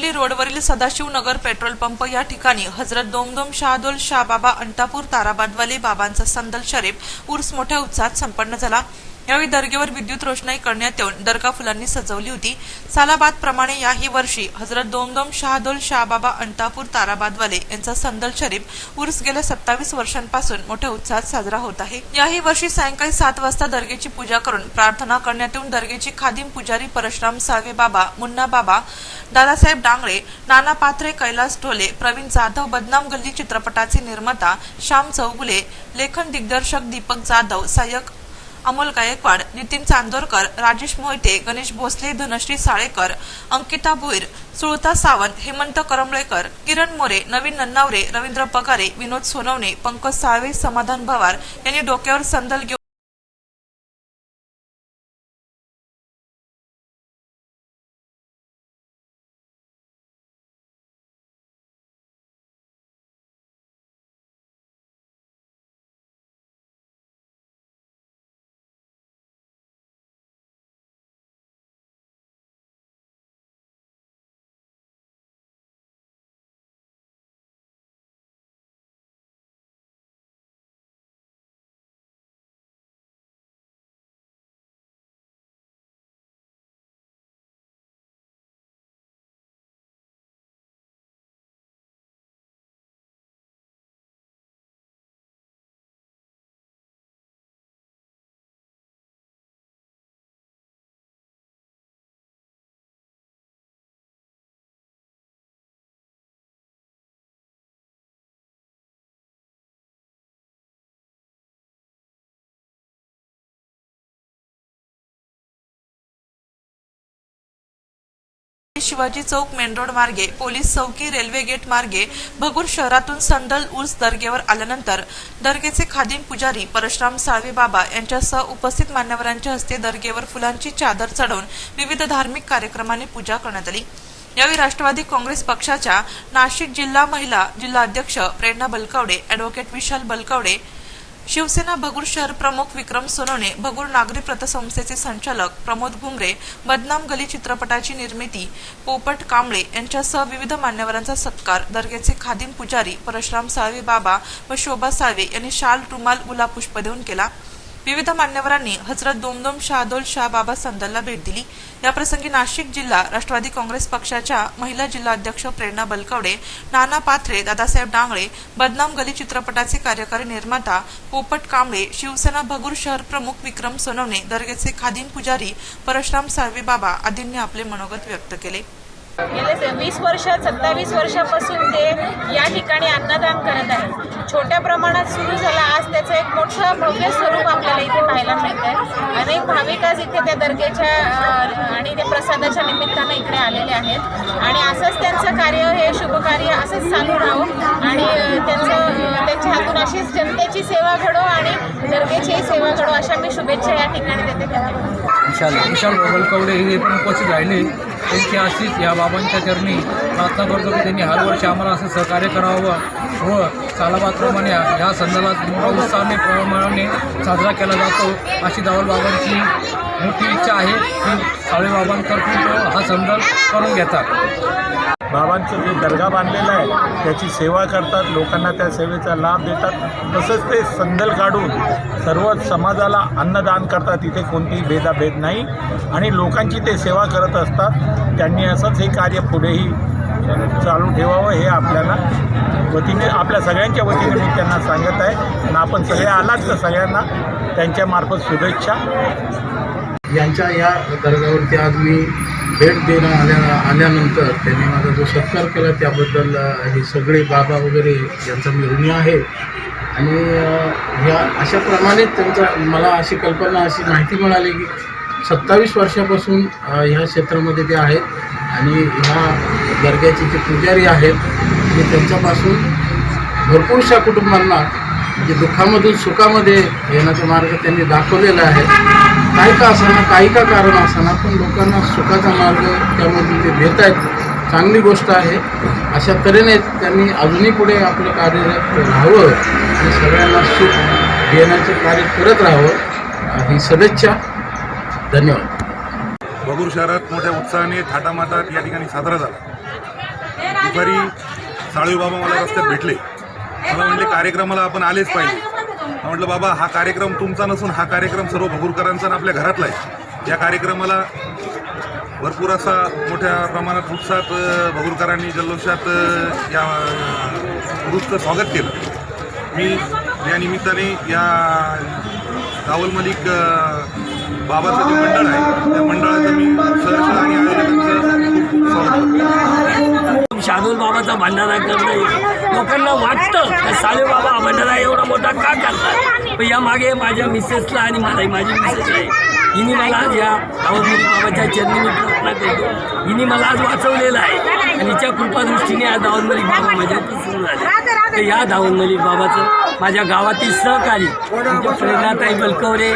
आंबोली रोडवरील Sadashivnagar petrol pump या ठिकाणी हजरत दोमदोम शाहदोल शाह बाबा अंतापूर ताराबादवाले बाबांचा संदल शरीफ उर्स मोठ्या उत्साहात संपन्न झाला। यावेळी दर्गेवर विद्युत रोषणाई करण्यात येऊन दर्गा फुलांनी सजवली होती। सालाबाद प्रमाणे याही वर्षी हजरत दोमदोम शाहदोल शाह बाबा अंतापूर ताराबादवाले यांचा संदल शरीफ उर्स गेल्या 27 वर्षांपासून मोठ्या उत्साहात साजरा होत आहे। याही वर्षी सायंकाळी 7 वाजता दर्गेची पूजा करून प्रार्थना करण्यात येऊन दर्गेची खादिम पुजारी परशुराम साळवे बाबा, मुन्ना बाबा, दादासाहेब डांगळे, नाना पात्रे, कैलास ढोले, प्रवीण जाधव, बदनाम गल्ली चित्रपटाचे निर्माता श्याम चौगुले, लेखन दिग्दर्शक दीपक जाधव, सहाय्यक अमोल गायकवाड, नितीन चांदोरकर, राजेश मोहिते, गणेश भोसले, धनश्री साळेकर, अंकिता भोईर, सुळता सावंत, हेमंत करमळेकर, किरण मोरे, नवीन नन्नावरे, रवींद्र पगारे, विनोद सोनवणे, पंकज साळवे, समाधान भवार यांनी डोक्यावर संदल घेऊन शिवाजी चौक मेन रोड मार्गे, पोलीस चौकी, रेल्वे गेट मार्गे भगूर शहरातून संदल उर्स दर्गेवर आल्यानंतर दर्गेचे खादिम पुजारी परशुराम साळवे बाबा यांच्यासह उपस्थित मान्यवरांच्या हस्ते दर्गेवर फुलांची चादर चढवून विविध धार्मिक कार्यक्रमांनी पूजा करण्यात आली। यावेळी राष्ट्रवादी काँग्रेस पक्षाच्या नाशिक जिल्हा महिला जिल्हा अध्यक्ष प्रेरणा बलकवडे, ॲडव्होकेट विशाल बलकवडे, शिवसेना भगूर शहर प्रमुख विक्रम सोनवणे, भगूर नागरी पतसंस्थेचे संचालक प्रमोद घुमरे, बदनाम गली चित्रपटाची निर्मिती पोपट कांबळे यांच्यासह विविध मान्यवरांचा सत्कार दर्गेचे खादिम पुजारी परशुराम साळवे बाबा व शोभा साळवे यांनी शाल, रुमाल, गुलाब पुष्प देऊन केला। विविध मान्यवरांनी हजरत दोमदोम शाहदोल शाह बाबा संदलला भेट दिली। याप्रसंगी नाशिक जिल्हा राष्ट्रवादी काँग्रेस पक्षाच्या महिला जिल्हा अध्यक्ष प्रेरणा बलकवडे, नाना पात्रे, दादासाहेब डांगळे, बदनाम गली चित्रपटाचे कार्यकारी निर्माता पोपट कांबळे, शिवसेना भगूर शहर प्रमुख विक्रम सोनवणे, दर्गेचे खादिम पुजारी परशुराम साळवे बाबा आदींनी आपले मनोगत व्यक्त केले। गेले 20 वर्ष 27 वर्षापासून ते या ठिकाणी अन्नदान करत आहे। छोट्या प्रमाणात सुरू झाला, आज त्याचं एक मोठं भव्य स्वरूप आपल्याला इथे पाहायला मिळतंय। अनेक भाविक आज इथे त्या दर्गेच्या आणि त्या प्रसादाच्या निमित्तानं इकडे आलेले आहेत आणि असंच त्यांचं कार्य, हे शुभकार्य असंच चालू राहावं आणि त्यांच्या हातून अशीच जनतेची सेवा घडो आणि दर्गेचीही सेवा घडो अशा मी शुभेच्छा या ठिकाणी देते। विशाल बलकवडे हे पण उपस्थित राहिले। त्यांची अशीच या बाबांच्या चरणी प्रार्थना करतो की त्यांनी हर वर्षी आम्हाला असं सहकार्य करावं व सालाबादप्रमाणे ह्या संदलात मोठ्या उत्साहाने प्रमाणाने साजरा केला जातो अशी दावल बाबांची मोठी इच्छा आहे की साळवे बाबांतर्फे हा संदल करून घेतात। बाबांचं जे दर्गा बांधलेला आहे त्याची सेवा करतात, लोकांना त्या सेवेचा लाभ देतात। तसंच ते संदल काढून सर्व समाजाला अन्नदान करतात, तिथे कोणतीही भेदाभेद नाही आणि लोकांची ते सेवा करत असतात। त्यांनी असंच हे कार्य पुढेही चालू ठेवावं हे आपल्याला वतीने, आपल्या सगळ्यांच्या वतीने मी त्यांना सांगत आहे आणि आपण सगळे आलात तर सगळ्यांना त्यांच्यामार्फत शुभेच्छा। यांच्या या दर्गावरती आज मी भेट देणं आल्यानंतर त्यांनी माझा जो सत्कार केला त्याबद्दल हे सगळे बाबा वगैरे यांचा मी ऋणी आहे आणि ह्या अशाप्रमाणे त्यांचा मला अशी कल्पना, अशी माहिती मिळाली की 27 वर्षापासून ह्या क्षेत्रामध्ये ते आहेत आणि ह्या दर्ग्याचे जे पुजारी आहेत ते त्यांच्यापासून भरपूरशा कुटुंबांना म्हणजे दुःखामधून सुखामध्ये येण्याचा मार्ग त्यांनी दाखवलेला आहे। काही का असताना, काही का कारण असताना पण लोकांना सुखाचा मार्ग त्यामध्ये ते देत आहेत, चांगली गोष्ट आहे। अशा तऱ्हेने त्यांनी अजूनही पुढे आपलं कार्यरत राहावं आणि सगळ्यांना सुख देण्याचं कार्य करत राहावं ही शुभेच्छा। धन्यवाद। भगूर शहरात मोठ्या उत्साहाने थाटामाटात या ठिकाणी साजरा झाला। दुपारी साळवेबाबा मला रस्त्यात भेटले. मला म्हणले कार्यक्रमाला आपण आलेच पाहिजे. म्हटलं बाबा हा कार्यक्रम तुमचा नसून हा कार्यक्रम सर्व भगूरकरांचा आणि आपल्या घरातला आहे. या कार्यक्रमाला भरपूर असा मोठ्या प्रमाणात उत्साहात भगूरकरांनी जल्लोषात या उरुसचं स्वागत केलं. मी या निमित्ताने या राहुल मलिक बाबाचं जे मंडळ आहे त्या मंडळाचं मी सहर्ष आणि आयोजकांचं खूप खूप स्वागत करतो. शादूल बाबाचा भंडारा करणं लोकांना वाटतं की साले बाबा भंडारा एवढा मोठा का करतात. पण या मागे माझ्या मिसेसला आणि मलाही माझी मिसेस आहे हिने मला आज या राहुल बाबाच्या चरणी मी प्रार्थना करतो. हिने मला आज वाचवलेलं आहे आणि हिच्या कृपादृष्टीने आज राहुल मलिक बाबा माझ्यातून सुरू झाले. तर या राहुल मलिक बाबाचं माझ्या गावातील सहकारी म्हणजे प्रेरणाताई बलकवरे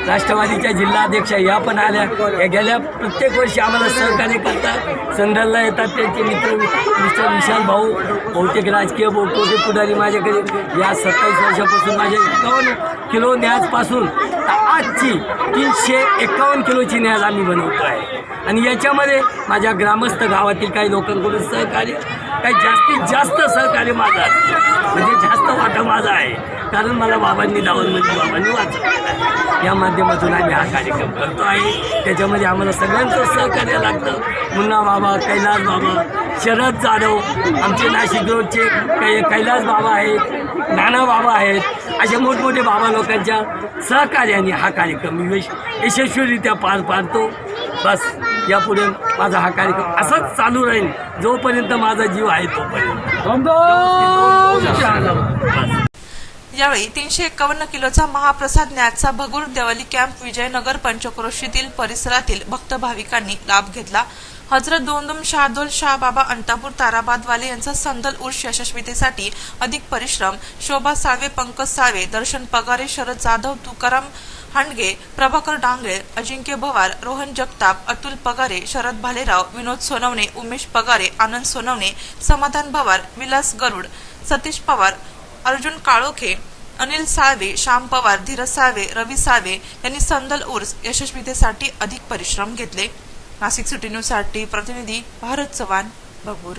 राष्ट्रवादीच्या जिल्हाध्यक्षा या पण आल्या. या गेल्या प्रत्येक वर्षी आम्हाला सहकार्य करतात. संदलला येतात त्यांचे मित्र मिस्टर विशाल भाऊ बहुतेक राजकीय मोठे पुढारी माझ्याकडे या 27 वर्षापासून माझ्या 51 किलो न्याजपासून आजची 351 किलोची न्याज आम्ही बनवतो आहे. आणि याच्यामध्ये माझ्या ग्रामस्थ गावातील काही लोकांकडून सहकार्य काही जास्तीत जास्त सहकार्य माझं असतं म्हणजे जास्त वाटा माझा आहे. कारण मला बाबांनी राहुल मलिक बाबांनी वाचवलेलं आहे. या माध्यमातून आम्ही हा कार्यक्रम करतो आहे. त्याच्यामध्ये आम्हाला सगळ्यांचं सहकार्य लागतं. मुन्ना बाबा, कैलास बाबा, शरद जाधव, आमचे नाशिक रोडचे कैलास बाबा आहेत, नाना बाबा आहेत, असे मोठमोठे बाबा लोकांच्या सहकार्याने हा कार्यक्रम यशस्वीरित्या पार पाडतो. बस यापुढे माझा हा कार्यक्रम असाच चालू राहील जोपर्यंत माझा जीव आहे तोपर्यंत. यावेळी 351 किलोचा महाप्रसाद न्याजचा भगूर देवली कॅम्प विजयनगर पंचक्रोशीतील परिसरातील भक्त भाविकांनी लाभ घेतला. हजरत दोंदुम शाहदोल शाह बाबा अंतापूर ताराबादवाले यांचा संदल उर्स यशस्वीतेसाठी अधिक परिश्रम. शोभा साळवे, पंकज साळवे, दर्शन पगारे, शरद जाधव, तुकाराम हांडगे, प्रभाकर डांगळे, अजिंक्य भवार, रोहन जगताप, अतुल पगारे, शरद भालेराव, विनोद सोनवणे, उमेश पगारे, आनंद सोनवणे, समाधान भवार, विलास गरुड, सतीश पवार, अर्जुन काळोखे, अनिल साळवे, श्याम पवार, धीरज साळवे, रवी साळवे यांनी संदल उर्स यशस्वीतेसाठी अधिक परिश्रम घेतले. नाशिक सिटी न्यूज साठी प्रतिनिधी भारत चव्हाण, भगूर.